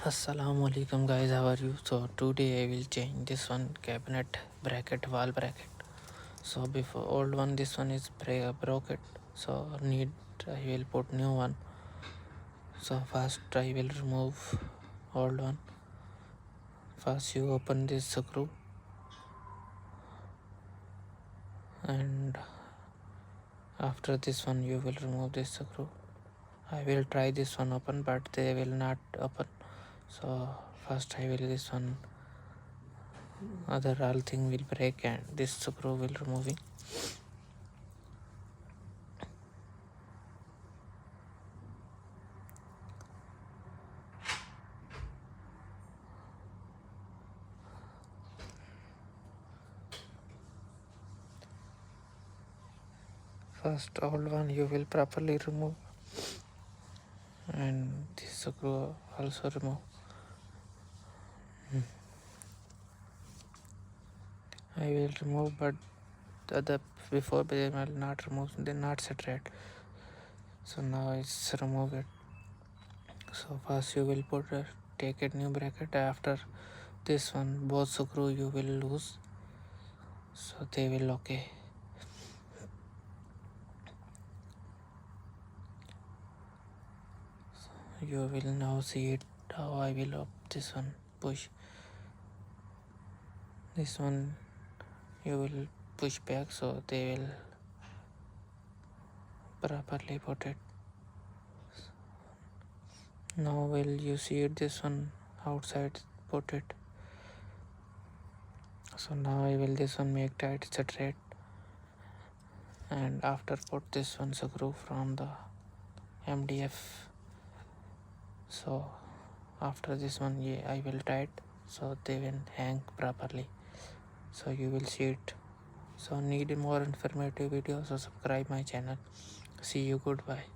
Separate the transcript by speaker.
Speaker 1: Assalamu alaikum guys, how are you? So today I will change this one cabinet bracket, wall bracket. So before old one, this one is broken, so need I will put new one. So first I will remove old one. First you open this screw and after this one you will remove this screw. I will try this one open but they will not open. So first I will this one, other all thing will break and this screw will removing. First old one you will properly remove and this screw also remove. I will remove but the other before they will not remove, they not straight. So now it's remove it. So first you will put take a new bracket. After this one both screw you will lose, so they will okay. So you will now see it how I will up this one push. This one you will push back so they will properly put it. Now will you see it this one outside put it. So now I will this one make tight straight and after put this one screw from the MDF. So after this one I will tight so they will hang properly, so you will see it. So need more informative videos, so subscribe my channel. See you, goodbye.